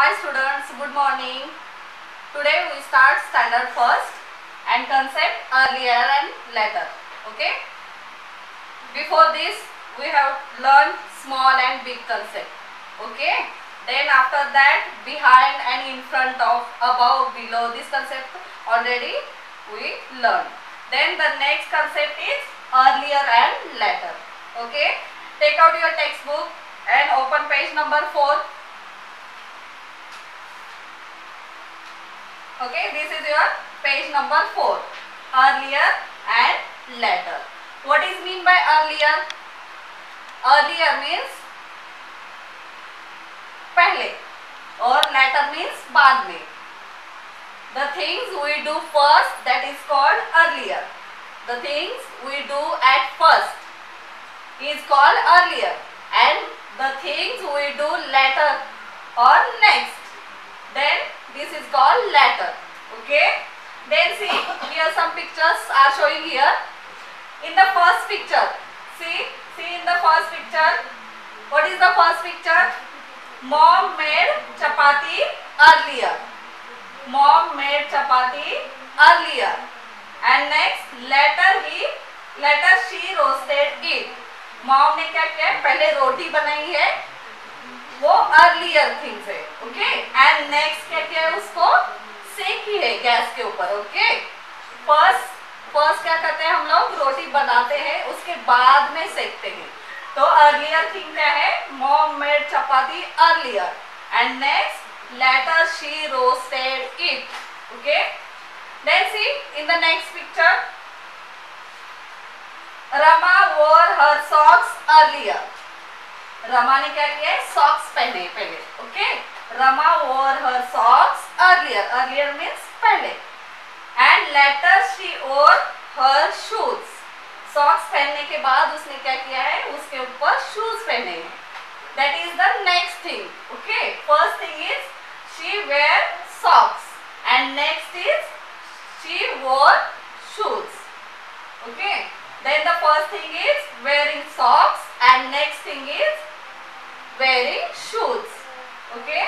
Hi students, good morning. Today we start standard first and concept earlier and later. Okay. Before this we have learned small and big concept. Okay. Then after that behind and in front of, above, below, this concept already we learned. Then the next concept is earlier and later. Okay. Take out your textbook and open page number 4. Okay, this is your page number 4. Earlier and later. What is mean by earlier? Earlier means पहले और later means बाद में. The things we do first, that is called earlier. The things we do at first is called earlier, and the things we do later or next, then this is called later. Okay. Then see, here some pictures are showing here. In the first picture, see in the first picture, what is the first picture? Mom made chapati earlier. Mom made chapati earlier. And next, later she roasted it. Mom ने क्या किया? पहले रोटी बनाई है, वो earlier things है. Okay. And next क्या किया है? उसको सेकी है गैस के ऊपर. Okay. फर्स्ट क्या करते हैं हम लोग? रोटी बनाते हैं, उसके बाद में सेकते हैं. तो earlier thing क्या है? Mom made chapati earlier. And next, later she roasted it. Okay. Then see in the next picture, Rama wore her socks earlier. Rama ने क्या किया? सॉक्स पहने पहले. Okay. Rama wore her socks earlier. Earlier means पहले. And later she wore her shoes. Socks पहनने के बाद उसने क्या किया है? उसके ऊपर शूज पहने हैं. That is the next thing. Okay. First thing is she wear socks, and next is she wore shoes. Okay. Then the first thing is wearing socks, and next thing is wearing shoes. Okay.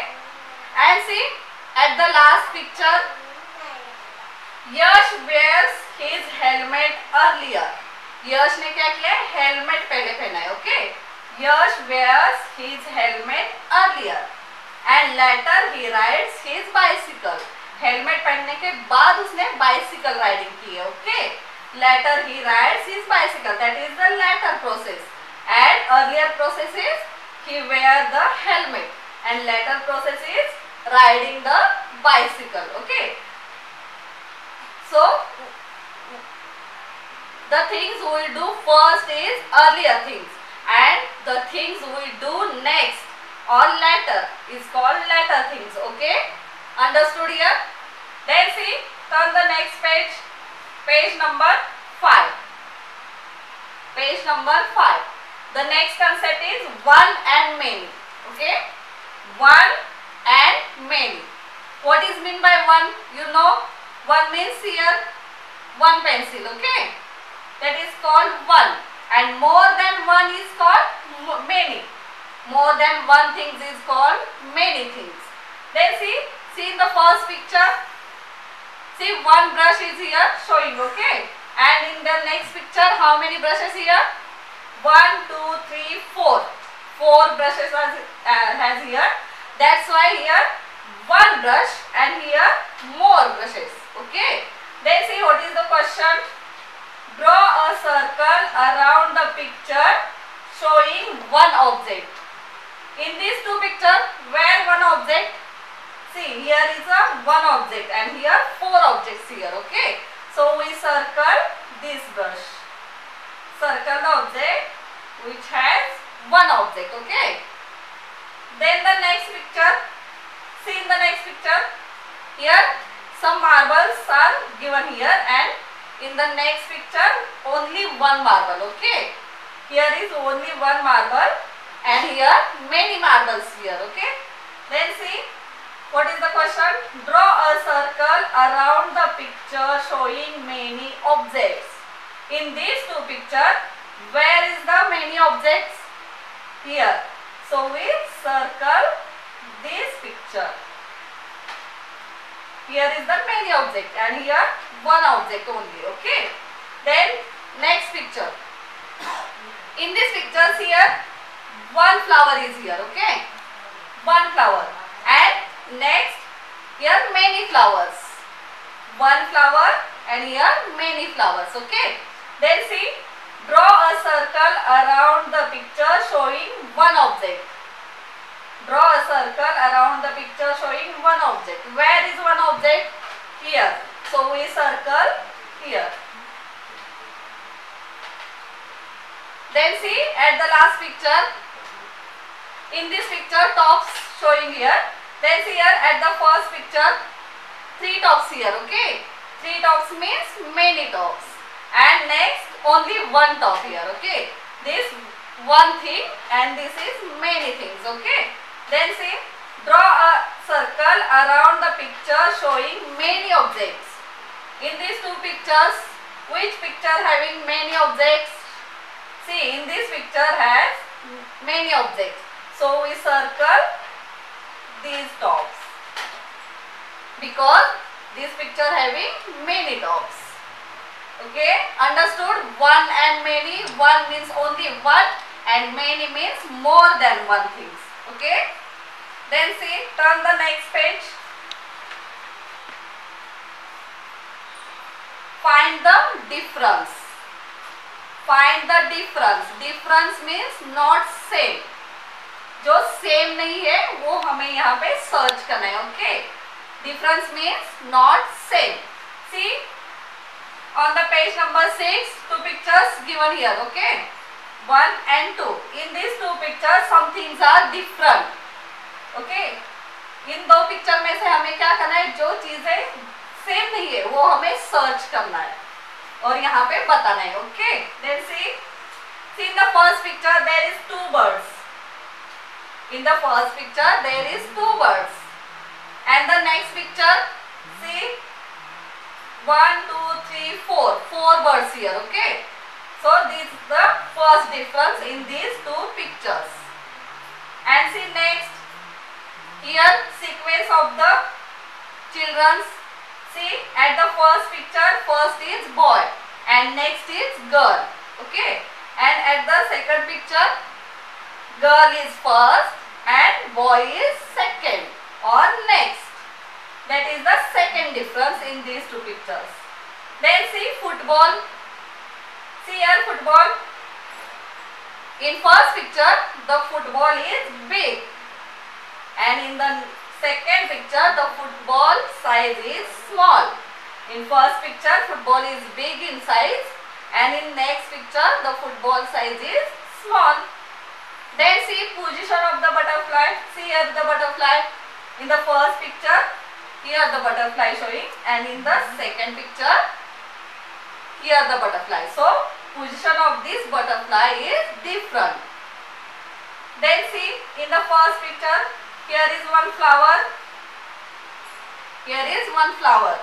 And see at the last picture, Yash wears his helmet earlier. यश ने क्या किया? Helmet पहले पहना है. Okay. Yash wears his helmet earlier and later he rides his bicycle. Helmet पहनने के बाद उसने बाइसिकल राइडिंग की है. Okay. Later he rides his bicycle. That is the later process. And earlier process is he wear the helmet, and later process is riding the bicycle. Okay. So the things we do first is earlier things, and the things we do next or later is called later things. Okay. Understood here? Then see, turn the next page. Page number 5. Page number 5. The next concept is one and many. Okay. One and many. What is mean by one? You know, one means here one pencil. Okay. That is called one. And more than one is called many. More than one things is called many things. Then see in the first picture. See, one brush is here showing. Okay. And in the next picture, how many brushes here? 1, 2, 3, 4. 4 brushes has here. That's why here one brush and here more brushes. Okay. Then see what is the question. Draw a circle around the picture showing one object. In these two pictures, where one object? See, here is a one object and here 4 objects here. Okay. So we circle this brush. Circle the object which has one object. Okay. Then the next picture. See in the next picture. Here some marbles are given here, and in the next picture only one marble. Okay. Here is only one marble and here many marbles here. Okay. Then see. What is the question? Draw a circle around the picture showing many objects. In these two pictures, where is the many objects? Here. So we circle this picture. is the many object and here one object only. Okay. Then next picture. In this picture here one flower is here. Okay. One flower. And next here many flowers. One flower and here many flowers. Okay. Then see, draw a circle around the picture showing one object. Draw a circle around the picture showing one object. Where is one object? Here. So we circle here. Then see at the last picture. In this picture tops showing here. Then see here at the first picture 3 tops here. Okay. 3 tops means many tops. And next only one top here. Okay. This one thing and this is many things. Okay. Then see, draw a circle around the picture showing many objects. In these two pictures, which picture having many objects? See, in this picture has many objects. So we circle these tops because this picture having many tops. Okay, understood? One and many. One means only one and many means more than one things. Okay. Then see, turn the next page. Find the difference. Find the difference. Difference means not same. जो same नहीं है वो हमें यहाँ पे search करना है. Okay. Difference means not same. See on the page number 6, two pictures given here. Okay. 1 and 2. In these two pictures some things are different. Okay. इन दो पिक्चर में से हमें क्या करना है? जो चीजें सेम नहीं है वो हमें सर्च करना है और यहाँ पे बताना है. Okay. Then see in the first picture there is 2 birds. In the first picture there is 2 birds. And the next picture, see 1, 2, 3, 4. 4 birds here. Okay. So this is the first difference in these two pictures. And see next, here sequence of the children. See at the first picture, first is boy and next is girl. Okay. And at the second picture, girl is first and boy is second or next. That is the second difference in these two pictures. Then see football. See here football. In first picture the football is big and in the second picture the football size is small. In first picture football is big in size and in next picture the football size is small. Then see position of the butterfly. See here the butterfly. In the first picture here the butterfly showing and in the second picture here the butterfly. So position of this butterfly is different. Then see in the first picture here is one flower. Here is one flower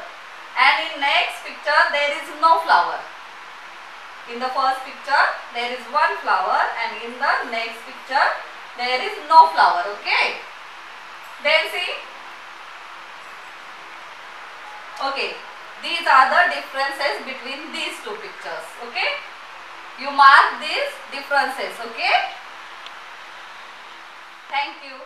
and in next picture there is no flower. In the first picture there is one flower and in the next picture there is no flower. Okay. Then see. Okay. These are the differences between these two pictures. Okay. You mark these differences. Okay. Thank you.